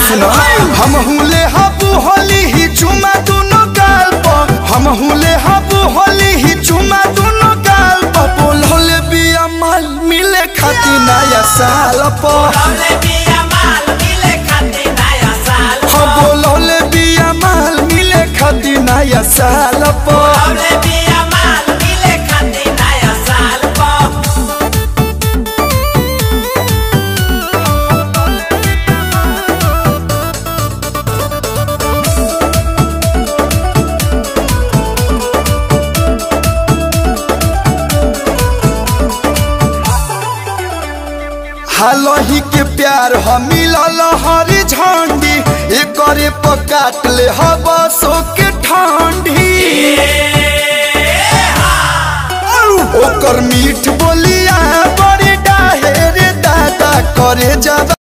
सुनो हम हुले हबू होली ही चुमा दोनों गाल पर हम हुले हबू होली ही चुमा दोनों गाल पर बोल होले बिया माल मिले खाती नया साल पर बोल होले बिया माल मिले खाती नया साल पर हालही के प्यार हम मिलल हरी झंडी एक काट ले हवा सो के ठंडी ओकर मीठ बोलिया बड़ी डाहे रे दादा करे जा।